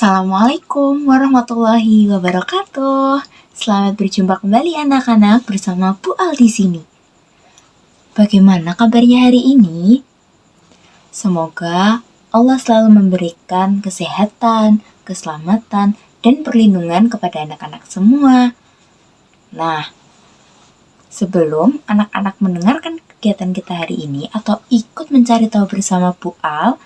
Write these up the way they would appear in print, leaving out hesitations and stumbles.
Assalamualaikum warahmatullahi wabarakatuh. Selamat berjumpa kembali anak-anak bersama Bu Al di sini. Bagaimana kabarnya hari ini? Semoga Allah selalu memberikan kesehatan, keselamatan, dan perlindungan kepada anak-anak semua. Nah, sebelum anak-anak mendengarkan kegiatan kita hari ini atau ikut mencari tahu bersama Bu Al,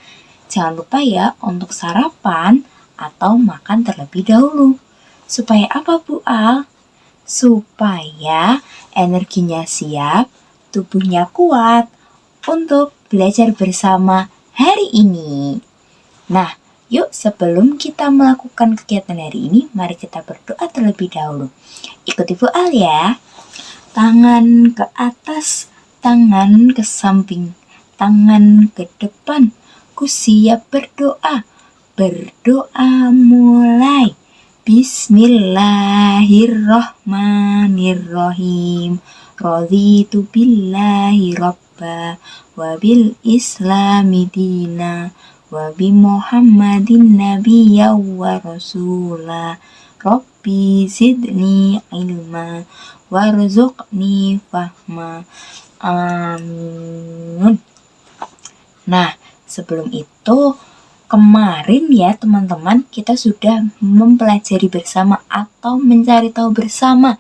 jangan lupa ya untuk sarapan atau makan terlebih dahulu. Supaya apa Bu Al? Supaya energinya siap, tubuhnya kuat untuk belajar bersama hari ini. Nah, yuk sebelum kita melakukan kegiatan hari ini, mari kita berdoa terlebih dahulu. Ikuti Bu Al ya. Tangan ke atas, tangan ke samping, tangan ke depan. Ku siap berdoa. Berdoa mulai. Bismillahirrahmanirrahim. Raditu billahi rabba wa bil islami dina wa bi muhammadin nabiyya wa rasula. Rabbi zidni ilma warzuqni fahma. Amin. Nah, sebelum itu kemarin ya teman-teman, kita sudah mempelajari bersama atau mencari tahu bersama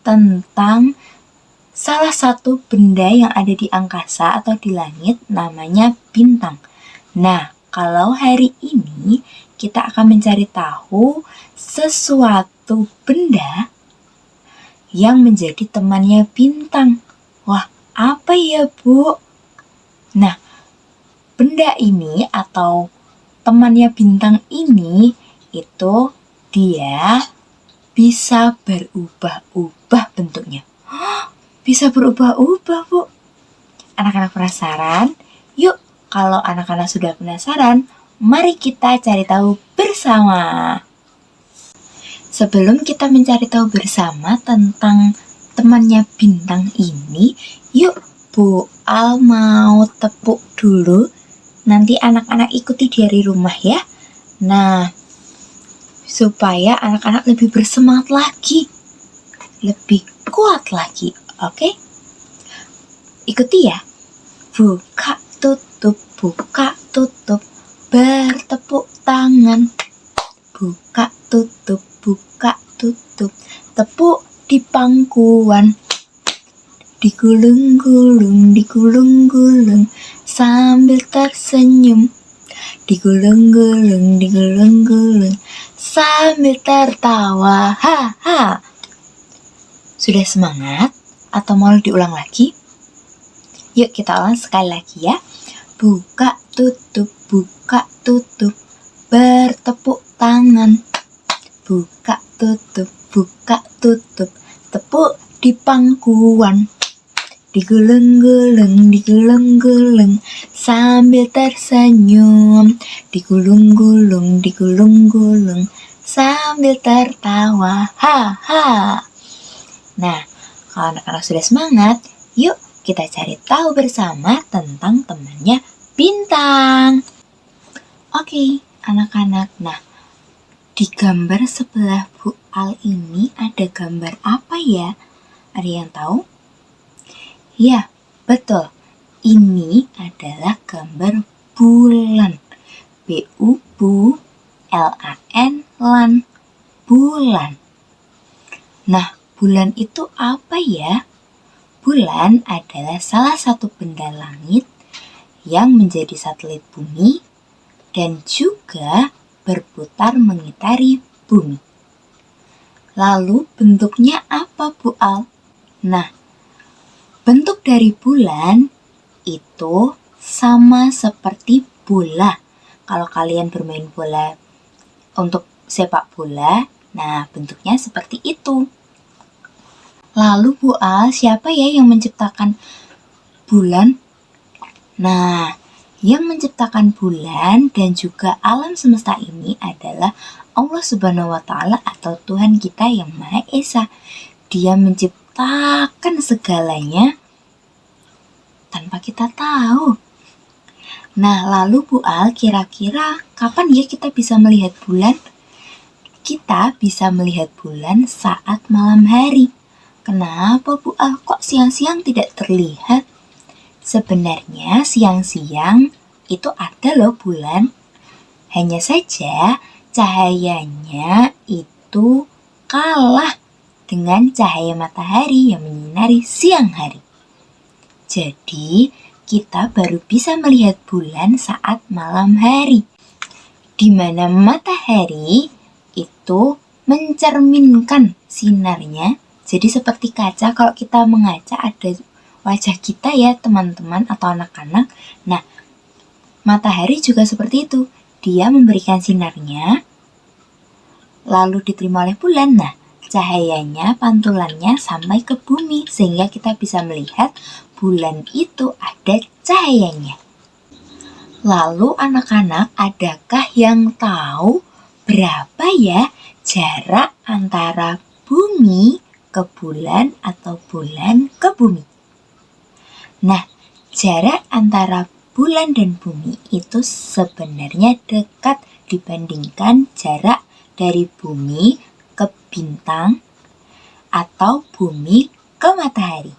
tentang salah satu benda yang ada di angkasa atau di langit, namanya bintang. Nah, kalau hari ini kita akan mencari tahu sesuatu benda yang menjadi temannya bintang. Wah, apa ya Bu? Nah, benda ini atau temannya bintang ini itu dia bisa berubah-ubah bentuknya. Bisa berubah-ubah Bu. Anak-anak penasaran? Yuk, kalau anak-anak sudah penasaran, mari kita cari tahu bersama. Sebelum kita mencari tahu bersama tentang temannya bintang ini, yuk Bu Al mau tepuk dulu. Nanti anak-anak ikuti dari rumah ya. Nah, supaya anak-anak lebih bersemangat lagi, lebih kuat lagi, oke? Ikuti ya. Buka tutup, bertepuk tangan. Buka tutup, tepuk di pangkuan. Digulung-gulung, sambil tersenyum. Digulung-gulung, sambil tertawa. Ha. Sudah semangat? Atau mau diulang lagi? Yuk kita ulang sekali lagi ya. Buka tutup, bertepuk tangan. Buka tutup, tepuk di pangkuan. Digulung-gulung, sambil tersenyum. Digulung-gulung, sambil tertawa. Ha. Nah, kalau anak-anak sudah semangat, yuk kita cari tahu bersama tentang temannya bintang. Oke, anak-anak. Nah, di gambar sebelah Bu Al ini ada gambar apa ya? Ada yang tahu? Ya, betul. Ini adalah gambar bulan. B-U-L-A-N, lan. Bulan. Nah, bulan itu apa ya? Bulan adalah salah satu benda langit yang menjadi satelit bumi dan juga berputar mengitari bumi. Lalu bentuknya apa Bu Al? Nah, bentuk dari bulan itu sama seperti bola. Kalau kalian bermain bola untuk sepak bola, nah bentuknya seperti itu. Lalu Bu Al, siapa ya yang menciptakan bulan? Nah, yang menciptakan bulan dan juga alam semesta ini adalah Allah Subhanahu wa Ta'ala atau Tuhan kita yang Maha Esa. Dia menciptakan segalanya tanpa kita tahu. Nah, lalu Bu Al, kira-kira kapan ya kita bisa melihat bulan? kita bisa melihat bulan saat malam hari. Kenapa Bu Al kok siang-siang tidak terlihat? Sebenarnya siang-siang itu ada loh bulan. Hanya saja cahayanya itu kalah dengan cahaya matahari yang menyinari siang hari. Jadi kita baru bisa melihat bulan saat malam hari, di mana matahari itu mencerminkan sinarnya. Jadi seperti kaca, kalau kita mengaca ada wajah kita ya teman-teman atau anak-anak. Nah, matahari juga seperti itu. Dia memberikan sinarnya, lalu diterima oleh bulan. Nah, cahayanya, pantulannya sampai ke bumi, sehingga kita bisa melihat bulan itu ada cahayanya. Lalu anak-anak, adakah yang tahu berapa ya jarak antara bumi ke bulan atau bulan ke bumi? Nah, jarak antara bulan dan bumi itu sebenarnya dekat dibandingkan jarak dari bumi ke bintang atau bumi ke matahari.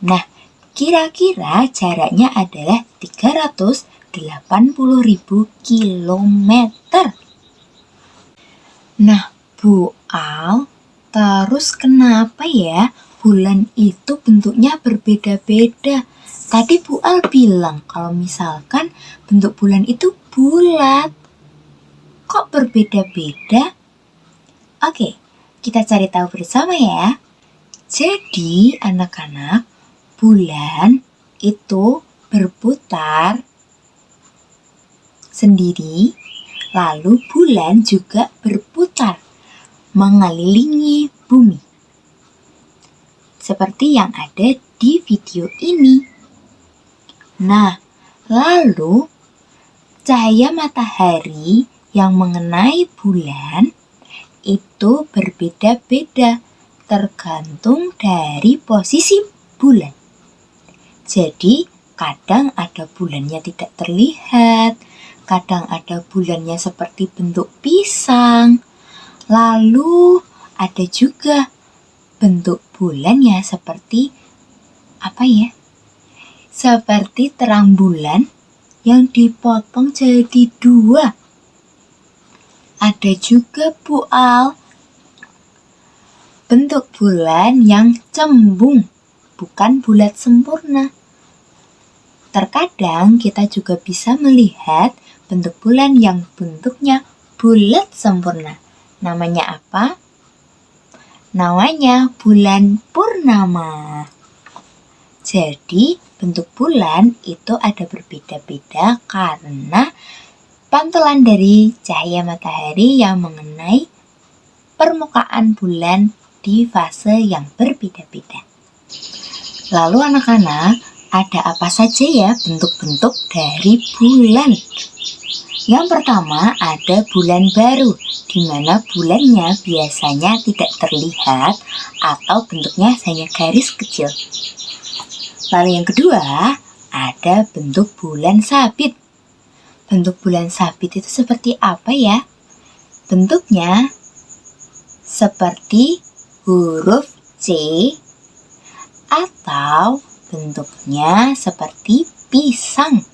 Nah, kira-kira jaraknya adalah 380.000 kilometer. Nah, Bu Al, terus kenapa ya bulan itu bentuknya berbeda-beda? Tadi Bu Al bilang kalau misalkan bentuk bulan itu bulat. Kok berbeda-beda? Oke, kita cari tahu bersama ya. Jadi anak-anak, bulan itu berputar sendiri, lalu bulan juga berputar mengelilingi bumi. Seperti yang ada di video ini. Nah, lalu cahaya matahari yang mengenai bulan itu berbeda-beda tergantung dari posisi bulan. Jadi, kadang ada bulannya tidak terlihat, kadang ada bulannya seperti bentuk pisang, lalu ada juga bentuk bulannya seperti seperti terang bulan yang dipotong jadi 2. Ada juga Bu Al, bentuk bulan yang cembung, bukan bulat sempurna. Terkadang kita juga bisa melihat bentuk bulan yang bentuknya bulat sempurna. Namanya apa? Namanya bulan purnama. Jadi bentuk bulan itu ada berbeda-beda karena pantulan dari cahaya matahari yang mengenai permukaan bulan di fase yang berbeda-beda. Lalu anak-anak, ada apa saja ya bentuk-bentuk dari bulan? Yang pertama ada bulan baru, di mana bulannya biasanya tidak terlihat atau bentuknya hanya garis kecil. Lalu yang kedua, ada bentuk bulan sabit. Bentuk bulan sabit itu seperti apa ya? Bentuknya seperti huruf C atau bentuknya seperti pisang.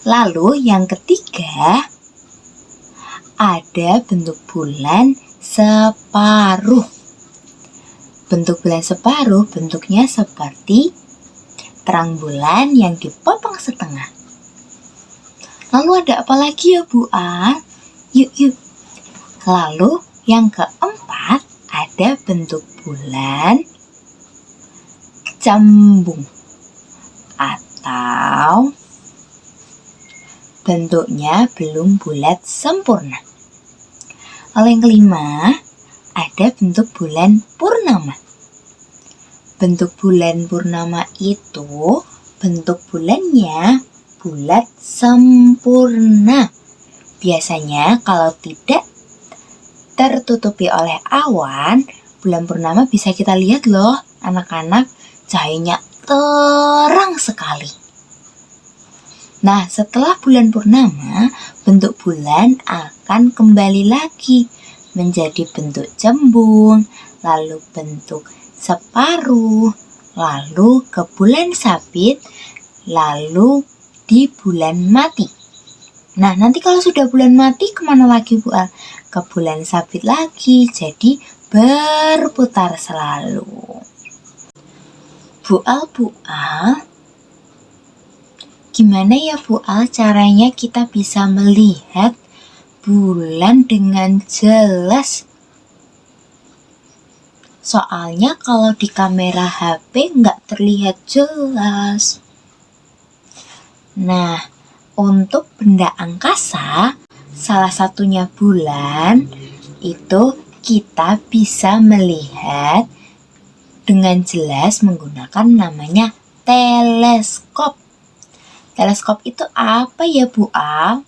Lalu yang ketiga, ada bentuk bulan separuh. Bentuk bulan separuh bentuknya seperti terang bulan yang dipotong setengah. Lalu ada apa lagi ya Bu Al? Yuk. Lalu yang keempat, ada bentuk bulan cembung atau bentuknya belum bulat sempurna. Lalu yang kelima, ada bentuk bulan purnama. Bentuk bulan purnama itu bentuk bulannya bulat sempurna. Biasanya kalau tidak tertutupi oleh awan, bulan purnama bisa kita lihat loh anak-anak, cahayanya terang sekali. Nah, setelah bulan purnama, bentuk bulan akan kembali lagi menjadi bentuk cembung, lalu bentuk separuh, lalu ke bulan sabit, lalu di bulan mati. Nah, nanti kalau sudah bulan mati kemana lagi Bu Al? Ke bulan sabit lagi, jadi berputar selalu. Bu Al, gimana ya Bu Al caranya kita bisa melihat bulan dengan jelas? Soalnya kalau di kamera HP nggak terlihat jelas. Nah, untuk benda angkasa, salah satunya bulan, itu kita bisa melihat dengan jelas menggunakan namanya teleskop. Teleskop itu apa ya Bu Al?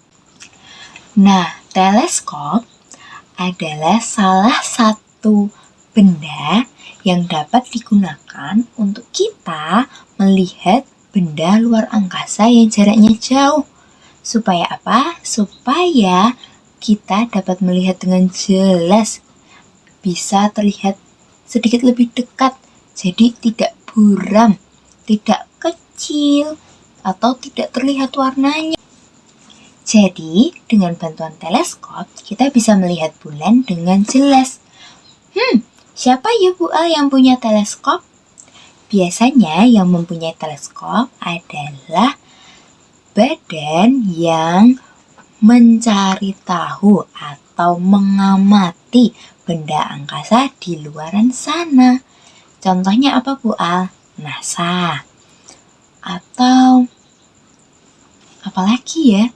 Nah, teleskop adalah salah satu benda yang dapat digunakan untuk kita melihat benda luar angkasa yang jaraknya jauh. Supaya apa? Supaya kita dapat melihat dengan jelas, bisa terlihat sedikit lebih dekat, jadi tidak buram, tidak kecil, atau tidak terlihat warnanya. Jadi, dengan bantuan teleskop, kita bisa melihat bulan dengan jelas. Siapa ya Bu Al yang punya teleskop? Biasanya yang mempunyai teleskop adalah badan yang mencari tahu atau mengamati benda angkasa di luaran sana. Contohnya apa Bu Al? NASA. Atau apalagi ya?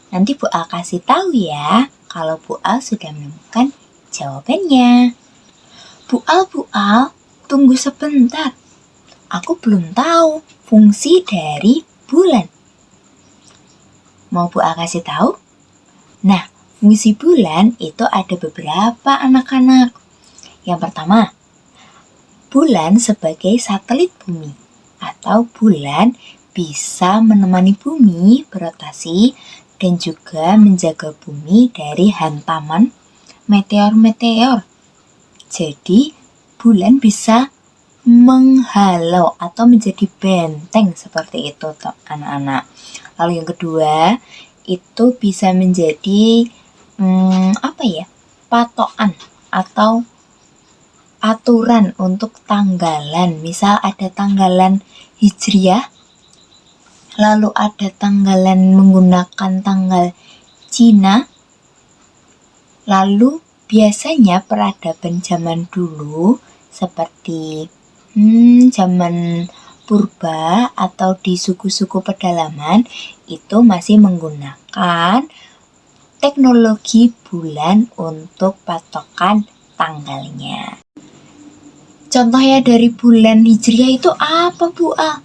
Nanti Bu Al kasih tahu ya kalau Bu Al sudah menemukan jawabannya. Bu Al, tunggu sebentar. Aku belum tahu fungsi dari bulan. Mau Bu Al kasih tahu? Nah, fungsi bulan itu ada beberapa anak-anak. Yang pertama, bulan sebagai satelit bumi atau bulan bisa menemani bumi berotasi dan juga menjaga bumi dari hantaman meteor-meteor. Jadi, bulan bisa menghalau atau menjadi benteng seperti itu anak-anak. Lalu yang kedua, itu bisa menjadi patokan atau aturan untuk tanggalan. Misal ada tanggalan Hijriah, lalu ada tanggalan menggunakan tanggal Cina, lalu biasanya peradaban zaman dulu seperti zaman purba atau di suku-suku pedalaman itu masih menggunakan teknologi bulan untuk patokan tanggalnya. Contohnya dari bulan Hijriah itu apa Bu Al?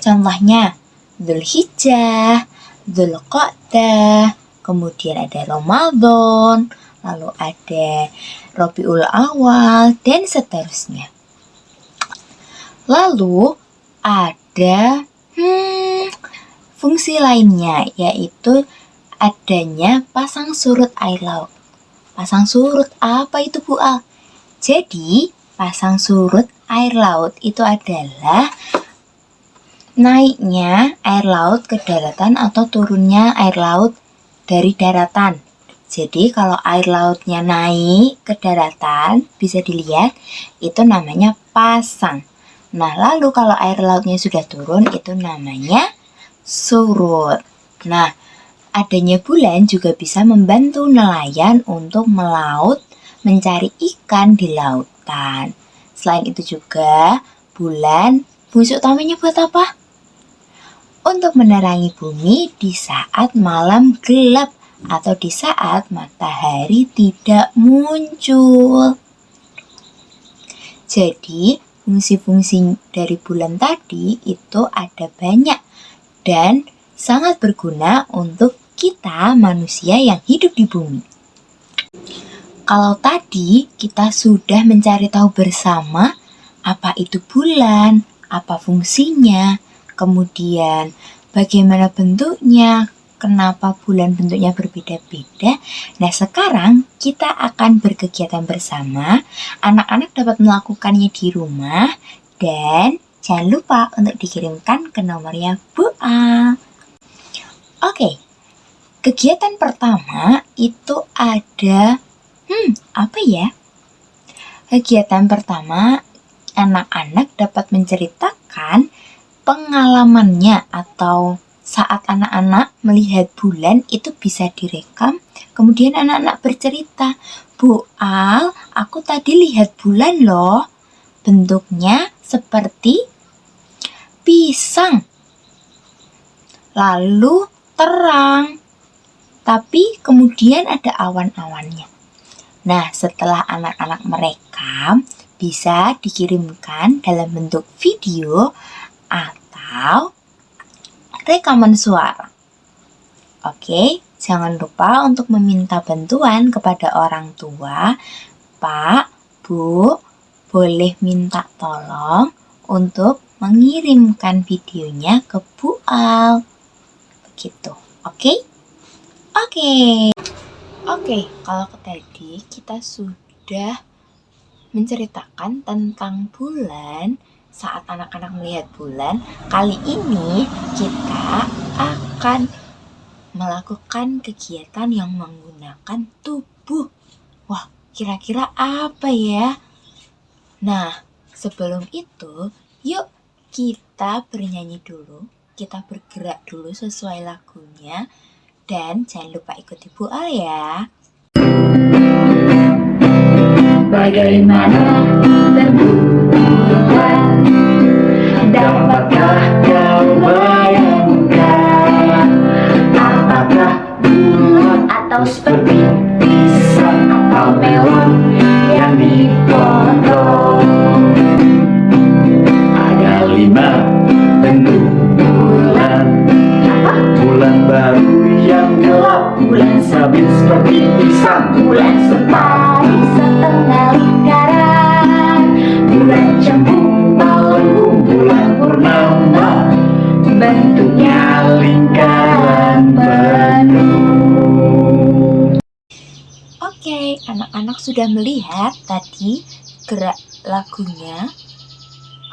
Contohnya Dzulhijjah, Dzulqa'dah, kemudian ada Ramadan, lalu ada Rabiul Awal, dan seterusnya. Lalu ada fungsi lainnya, yaitu adanya pasang surut air laut. Pasang surut apa itu Bu Al? Jadi, pasang surut air laut itu adalah naiknya air laut ke daratan atau turunnya air laut dari daratan. Jadi kalau air lautnya naik ke daratan, bisa dilihat itu namanya pasang. Nah, lalu kalau air lautnya sudah turun, itu namanya surut. Nah, adanya bulan juga bisa membantu nelayan untuk melaut, mencari ikan di lautan. Selain itu juga, bulan fungsi utamanya buat apa? Untuk menerangi bumi di saat malam gelap atau di saat matahari tidak muncul. Jadi, fungsi-fungsi dari bulan tadi itu ada banyak dan sangat berguna untuk kita manusia yang hidup di bumi. Kalau tadi kita sudah mencari tahu bersama apa itu bulan, apa fungsinya, kemudian bagaimana bentuknya, kenapa bulan bentuknya berbeda-beda. Nah, sekarang kita akan berkegiatan bersama. Anak-anak dapat melakukannya di rumah dan jangan lupa untuk dikirimkan ke nomornya Bu A. Oke, kegiatan pertama itu ada, apa ya? Kegiatan pertama, anak-anak dapat menceritakan pengalamannya atau saat anak-anak melihat bulan itu bisa direkam. Kemudian anak-anak bercerita, Bu Al, aku tadi lihat bulan loh. Bentuknya seperti pisang. Lalu terang, tapi kemudian ada awan-awannya. Nah, setelah anak-anak merekam, bisa dikirimkan dalam bentuk video atau rekaman suara. Oke, jangan lupa untuk meminta bantuan kepada orang tua. Pak, Bu, boleh minta tolong untuk mengirimkan videonya ke Bu Al. Begitu, oke? Oke, kalau tadi kita sudah menceritakan tentang bulan saat anak-anak melihat bulan. Kali ini kita akan melakukan kegiatan yang menggunakan tubuh. Wah, kira-kira apa ya? Nah, sebelum itu, yuk kita bernyanyi dulu. Kita bergerak dulu sesuai lagunya. Dan jangan lupa ikuti Bu Al ya. Bagaimana berbulan, dapatkah kau bayangkan? Apakah bulat atau seperti pisang atau melon yang dipotong? Ada 5 bentuk bulan. Bulan baru yang gelap, bulan sabit seperti pisang, bulan sempari setengah lingkaran, bulan cembung melengkung, bulan purnama bentuknya lingkaran penuh. Oke, anak-anak sudah melihat tadi gerak lagunya.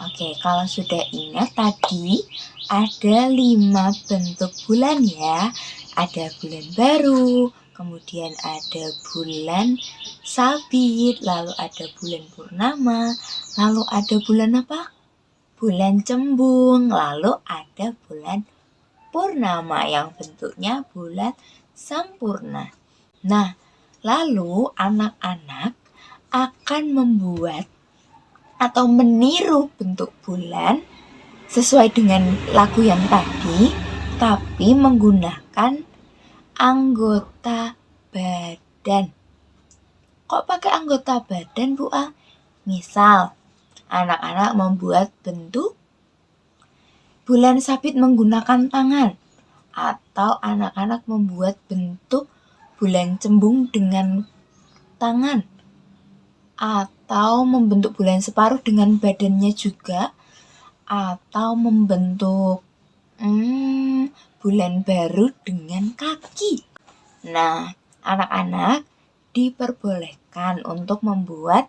Oke, kalau sudah ingat tadi ada 5 bentuk bulan ya. Ada bulan baru, kemudian ada bulan sabit, lalu ada bulan purnama, lalu ada bulan apa? Bulan cembung, lalu ada bulan purnama yang bentuknya bulat sempurna. Nah, lalu anak-anak akan membuat atau meniru bentuk bulan sesuai dengan lagu yang tadi, tapi menggunakan anggota badan. Kok pakai anggota badan, Bu A? Misal, anak-anak membuat bentuk bulan sabit menggunakan tangan, atau anak-anak membuat bentuk bulan cembung dengan tangan, atau membentuk bulan separuh dengan badannya juga, atau membentuk bulan baru dengan kaki. Nah, anak-anak diperbolehkan untuk membuat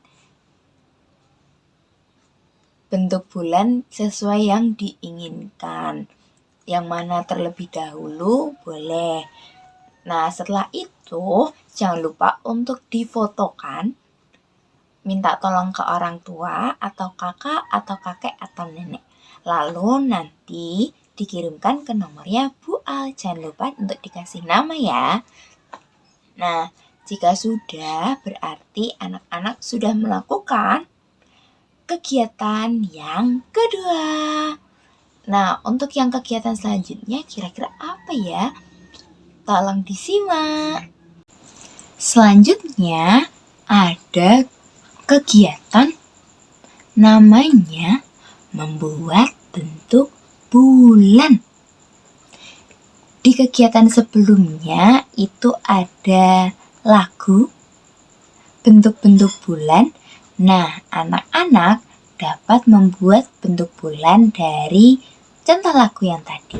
bentuk bulan sesuai yang diinginkan. Yang mana terlebih dahulu boleh. Nah, setelah itu jangan lupa untuk difotokan. Minta tolong ke orang tua atau kakak atau kakek atau nenek. Lalu nanti dikirimkan ke nomornya Bu Al. Jangan lupa untuk dikasih nama ya. Nah, jika sudah berarti anak-anak sudah melakukan kegiatan yang kedua. Nah, untuk yang kegiatan selanjutnya kira-kira apa ya? Tolong disimak. Selanjutnya ada kegiatan namanya membuat bentuk bulan. Di kegiatan sebelumnya itu ada lagu bentuk-bentuk bulan. Nah, anak-anak dapat membuat bentuk bulan dari contoh lagu yang tadi.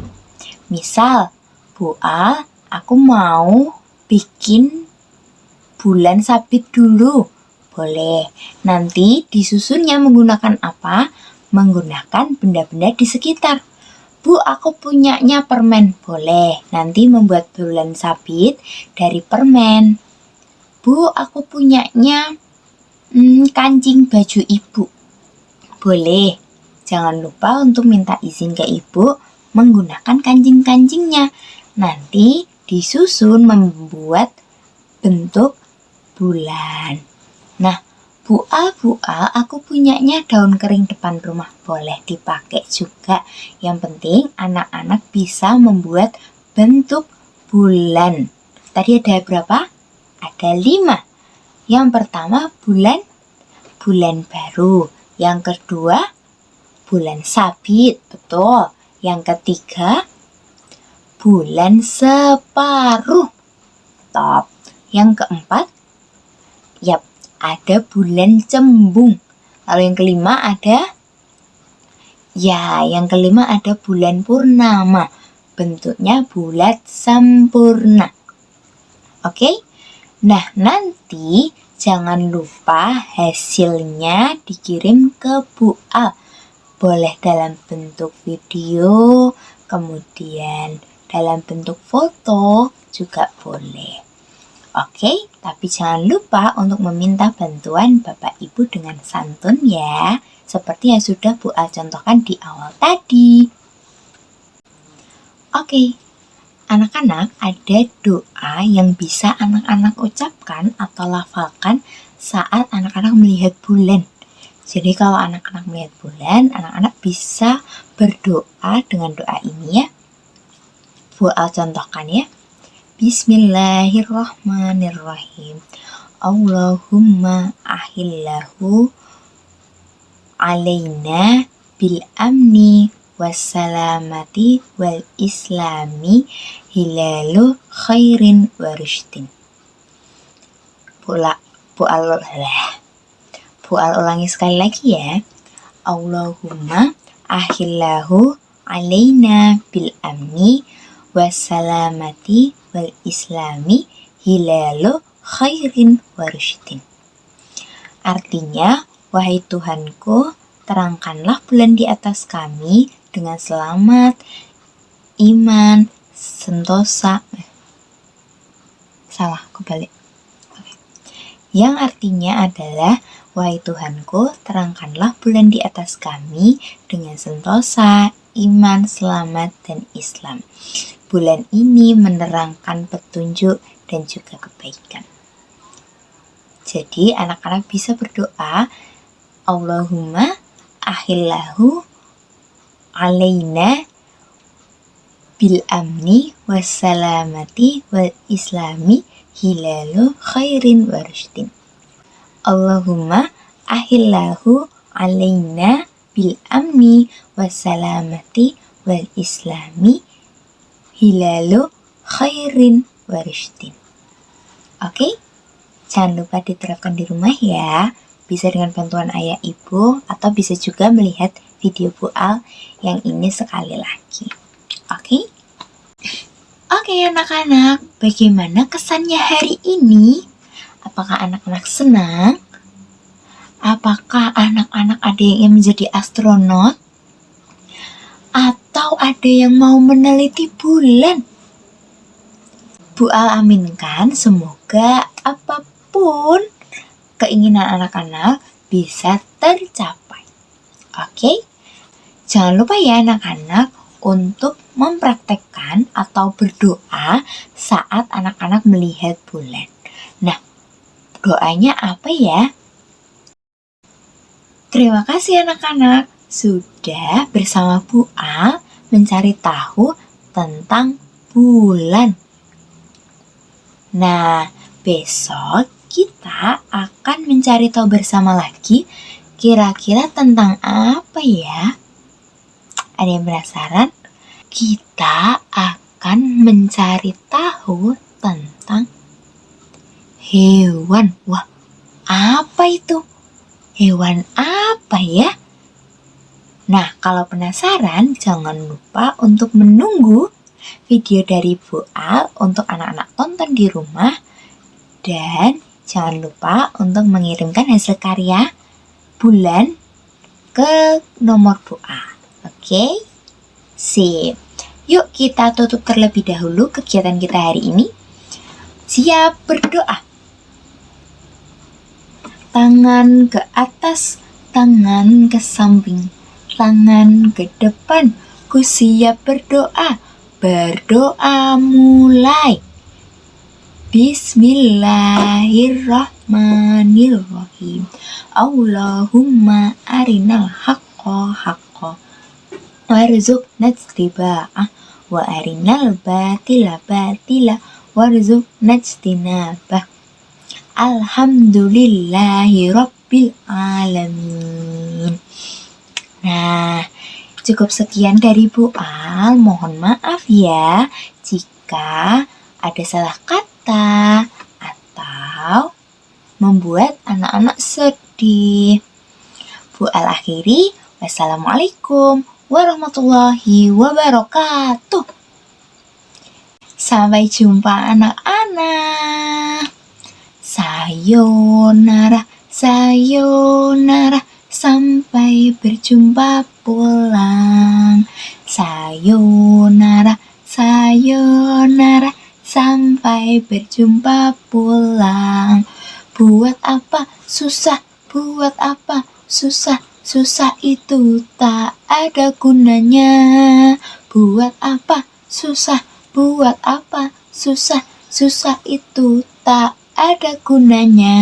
Misal, Bu Al, aku mau bikin bulan sabit dulu. Boleh. Nanti disusunnya menggunakan apa? Menggunakan benda-benda di sekitar. Bu, aku punyanya permen. Boleh. Nanti membuat bulan sabit dari permen. Bu, aku punyanya kancing baju ibu. Boleh. Jangan lupa untuk minta izin ke ibu menggunakan kancing-kancingnya. Nanti disusun membuat bentuk bulan. Nah, Bu Al, aku punyanya daun kering depan rumah. Boleh dipakai juga. Yang penting anak-anak bisa membuat bentuk bulan. Tadi ada berapa? Ada 5. Yang pertama bulan baru. Yang kedua bulan sabit. Betul. Yang ketiga bulan separuh. Top. Yang keempat, ada bulan cembung. Lalu yang kelima ada bulan purnama. Bentuknya bulat sempurna. Oke? Nah, nanti jangan lupa hasilnya dikirim ke Bu Al. Boleh dalam bentuk video, kemudian dalam bentuk foto juga boleh. Oke, tapi jangan lupa untuk meminta bantuan Bapak Ibu dengan santun ya, seperti yang sudah Bu Al contohkan di awal tadi. Oke, anak-anak, ada doa yang bisa anak-anak ucapkan atau lafalkan saat anak-anak melihat bulan. Jadi kalau anak-anak melihat bulan, anak-anak bisa berdoa dengan doa ini ya. Bu Al contohkan ya. Bismillahirrahmanirrahim. Allahumma ahillahu alaina bil amni wassalamati wal islami hilalu khairin warushdin. Bu Al ulangi sekali lagi ya. Allahumma ahillahu alaina bil amni wassalamati wal islami hilalu khairin warushdin. Artinya, wahai Tuhanku, terangkanlah bulan di atas kami dengan selamat, iman, sentosa. Yang artinya adalah, wahai Tuhanku, terangkanlah bulan di atas kami dengan sentosa, iman, selamat, dan Islam. Bulan ini menerangkan petunjuk dan juga kebaikan. Jadi anak-anak bisa berdoa, Allahumma ahillahu alaina bil amni wassalamati wal islami hilalu khairin warushdin. Allahumma ahillahu alaina bil amni wassalamati wal islami hilalu khairin warushdin. Oke? Jangan lupa diterapkan di rumah ya. Bisa dengan bantuan ayah ibu atau bisa juga melihat video Bu Al yang ini sekali lagi. Oke? Oke anak-anak, bagaimana kesannya hari ini? Apakah anak-anak senang? Apakah anak-anak ada yang ingin menjadi astronot? Atau ada yang mau meneliti bulan? Bu Al aminkan semoga apapun keinginan anak-anak bisa tercapai. Oke? Jangan lupa ya anak-anak untuk mempraktekkan atau berdoa saat anak-anak melihat bulan. Nah, doanya apa ya? Terima kasih anak-anak sudah bersama Bu Al mencari tahu tentang bulan. Nah, besok kita akan mencari tahu bersama lagi kira-kira tentang apa ya? Ada yang penasaran? Kita akan mencari tahu tentang hewan. Wah, apa itu? Hewan apa ya? Nah, kalau penasaran, jangan lupa untuk menunggu video dari Bu Al untuk anak-anak tonton di rumah. Dan jangan lupa untuk mengirimkan hasil karya bulan ke nomor Bu Al. Oke? Sip. Yuk kita tutup terlebih dahulu kegiatan kita hari ini. Siap berdoa. Tangan ke atas, tangan ke samping, tangan ke depan. Ku siap berdoa. Berdoa mulai. Bismillahirrahmanirrahim. Allahumma arinal haqqa haqqa warzuqna ittiba'ah wa arinal batila batila warzuqna ijtinabah. Alhamdulillahi rabbil alamin. Nah, cukup sekian dari Bu Al. Mohon maaf ya jika ada salah kata atau membuat anak-anak sedih. Bu Al akhiri, wassalamualaikum warahmatullahi wabarakatuh. Sampai jumpa anak-anak. Sayonara, sayonara, sampai berjumpa pulang. Sayonara, sayonara, sampai berjumpa pulang. Buat apa susah, buat apa susah, susah itu tak ada gunanya. Buat apa susah, buat apa susah, susah itu tak ada gunanya.